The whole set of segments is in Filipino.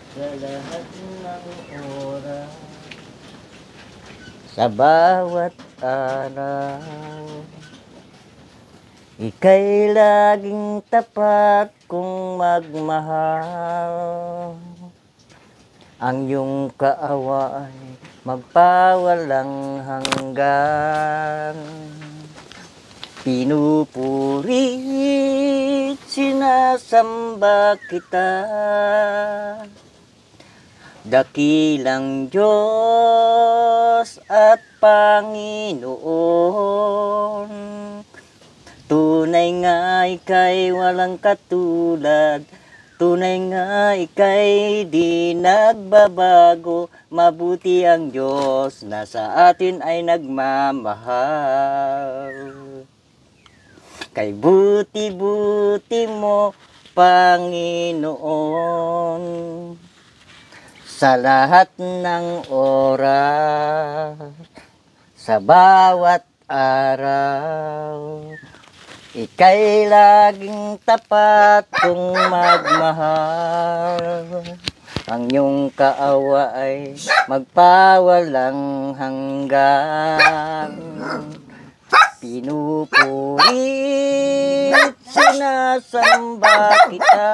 sa lahat ng oras, sa bawat araw. Ika'y laging tapat kong magmahal. Ang iyong kaawa ay magpawalang hanggan. Pinupurit, sinasamba kita, dakilang Diyos at Panginoon. Tunay nga ika'y walang katulad, tunay nga ika'y di nagbabago. Mabuti ang Diyos na sa atin ay nagmamahal. Kay buti-buti mo, Panginoon, sa lahat ng oras, sa bawat araw. Ika'y laging tapat kong magmahal. Ang iyong kaawa ay magpawalang hanggan. Pinupurit, sinasamba kita,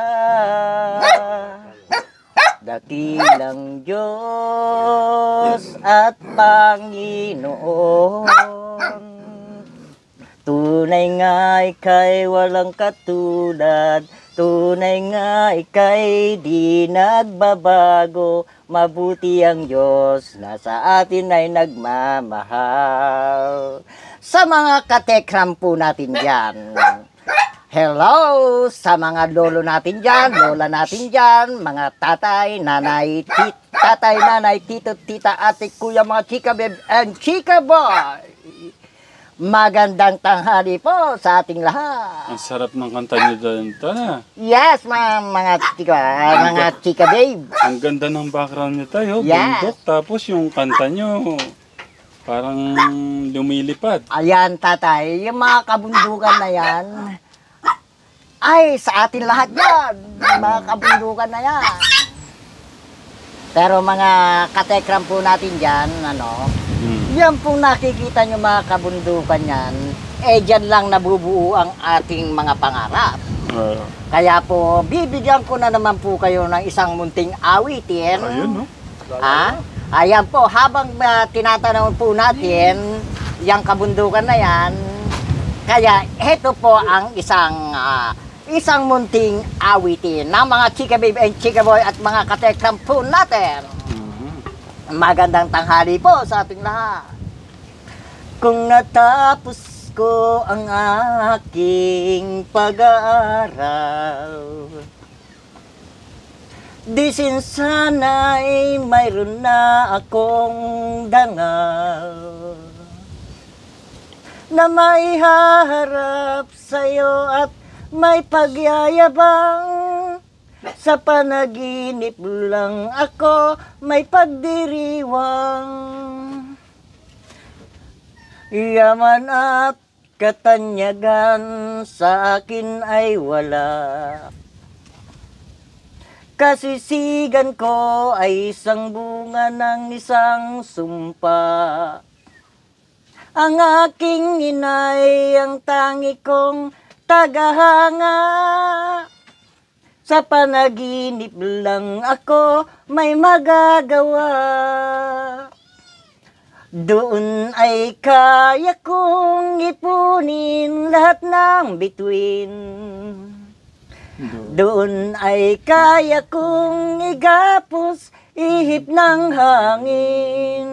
dakilang Diyos at Panginoon. Tunay nga ika'y walang katulad, tunay nga ika'y di nagbabago. Mabuti ang Diyos na sa atin ay nagmamahal. Sa mga katekram po natin dyan, hello sa mga lolo natin dyan, lola natin dyan, mga tatay, nanay, tatay, nanay, tito, tita, ate, kuya, mga chika babe and chika boy. Magandang tanghali po sa ating lahat. Ang sarap ng kanta niyo doon, Tana. Yes, mga chika babe. Ang ganda ng background niyo tayo, Yes. bundok. Tapos yung kanta niyo, parang lumilipad. Ayan, tatay, yung mga kabundukan na yan, ay, sa atin lahat yan. Mga kabundukan na yan. Pero mga katekram po natin dyan, yan pong nakikita nyo mga kabundukan yan, dyan lang nabubuo ang ating mga pangarap. Kaya po, bibigyan ko na naman po kayo ng isang munting awitin. Ayun, no? Ayan po, habang tinatanong po natin, yung kabundukan na yan, kaya ito po ang isang munting awitin ng mga chika babe and chika boy at mga katekram po natin. Magandang tanghali po sa ating lahat. Kung natapos ko ang aking pag-aaral, di sana'y mayroon na akong dangal na maihaharap sa'yo at may pagyayabang. Sa panaginip lang ako may pagdiriwang. Yaman at katanyagan sa akin ay wala. Kasisigan ko ay isang bunga ng isang sumpa. Ang aking inay ang tangi kong tagahanga. Sa panaginip lang ako may magagawa. Doon ay kaya kong ipunin lahat ng bituin. Doon ay kaya kong igapos ihip ng hangin.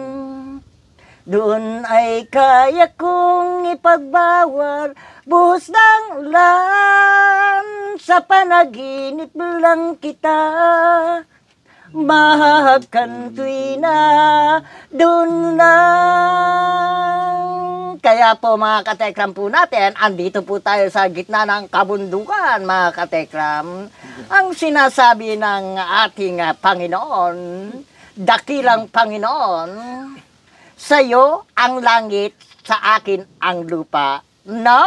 Doon ay kaya kong ipagbawal buhos ng ulan. Sa panaginip lang kita mahagkantoy na doon lang. Kaya po mga katekram po natin, andito po tayo sa gitna ng kabundukan mga katekram. Ang sinasabi ng ating Panginoon, dakilang Panginoon, sa'yo ang langit, sa akin ang lupa. No!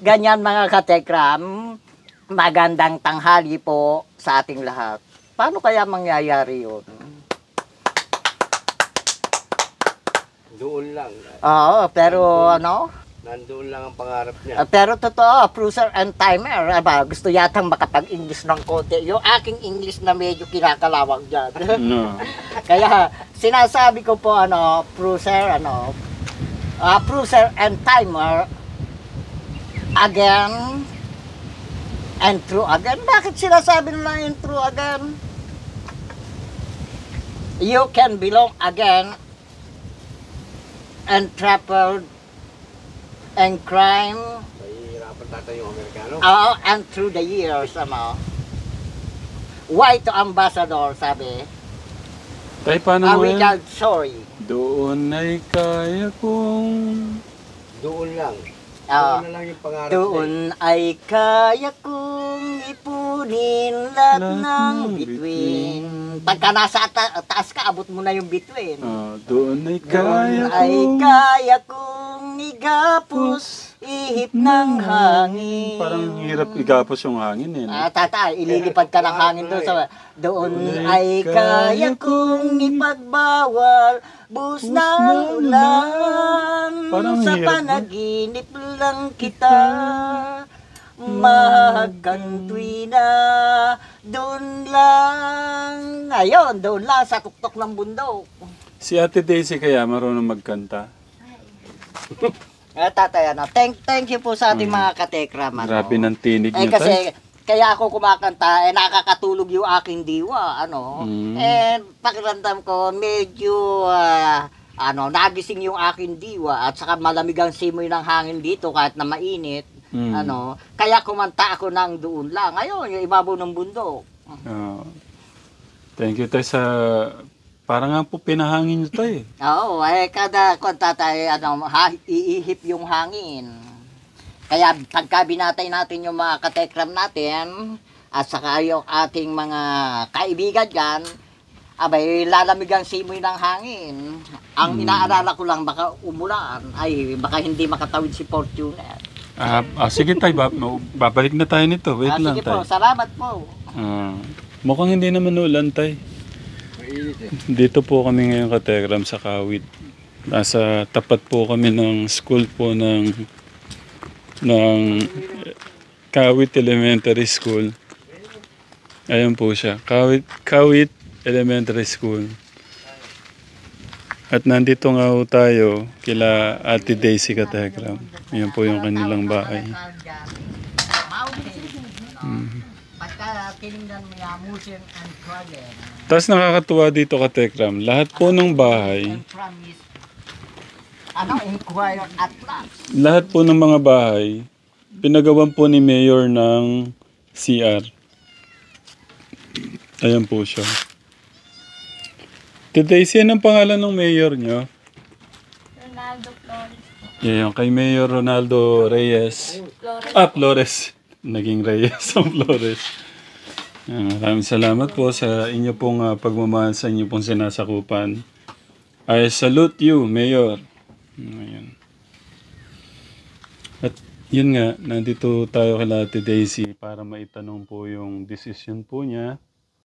Ganyan mga katekram, magandang tanghali po sa ating lahat. Paano kaya mangyayari yun? Doon lang. Oo, pero ano? Nandoon lang ang pangarap niya. Pero totoo, Cruiser and Timer, gusto yatang makapag-English ng konti. Yung aking English na medyo kinakalawang dyan. No. Kaya sinasabi ko po, Cruiser, Cruiser and Timer, again, and true again. Bakit sinasabi nila and true again? You can belong again and traveled and crime Mahihirapan tatay yung Amerikano. and through the years, White Ambassador, sabi. Tay, paano mo We yan? can sorry. Doon ay kaya kong... Doon lang. Ah, Doon na lang yung pangarap Doon ay kaya kong ipunin lahat ng bituin. Pagka nasa taas ka, abot mo na yung bituin. Doon ay Doon kaya ay kong... kaya kong igapos ihip ng hangin. Parang hirap igapos yung hangin eh. No? Tatay, ililipad ka ng hangin doon sa... Doon ay kaya kong ipagbawal bus ng ulan. Parang Sa hirap, no? panaginip lang kita magkantuy na. Doon lang. Ayun, doon lang sa tuktok ng bundok. Si Ate Daisy kaya marunong magkanta? Tatay, thank you po sa ating mga katekram. Grabe ng tinig niyo, kasi tay. kaya ako kumakanta, nakakatulog yung aking diwa, pakiramdam ko, medyo, nagising yung aking diwa, at saka malamig ang simoy ng hangin dito, kahit na mainit, kaya kumanta ako ng doon lang. Ayun, yung ibabaw ng bundok. Thank you, tay, sa... Parang nga po pinahangin niyo, tay. Oo, kada kanta tayo, iihip yung hangin. Kaya pagka binatay natin yung mga katekram natin, at saka yung ating mga kaibigan dyan, lalamig ang simoy ng hangin. Ang inaalala ko lang, baka umulan, baka hindi makatawid si Fortuner. Sige tay, babalik na tayo nito. Wait lang Sige tay. po, salamat po. Mukhang hindi naman ulan tay. Mainit eh. Dito po kami ngayon katekram sa Kawit. Nasa tapat po kami ng school po ng Kawit Elementary School. Ayan po siya. Kawit Elementary School. At nandito nga po tayo kila Ate Daisy katekram. Ayan po yung kanilang bahay. Pagka tinignan mo yung Museum and Garden, Tapos nakakatuwa dito katekram. Lahat po ng bahay, and promise, Inquirer Atlas. lahat po ng mga bahay, pinagawan po ni Mayor ng CR. Ayan po siya. Today, sino ang pangalan ng Mayor nyo? Ronaldo Flores. Yan, kay Mayor Ronaldo Reyes. Flores. Naging Reyes ang Flores. Maraming salamat po sa inyo pong pagmamahal sa inyo pong sinasakupan. I salute you, Mayor. Ayan. At yun nga, nandito tayo kay Ate Daisy para maitanong po yung decision po niya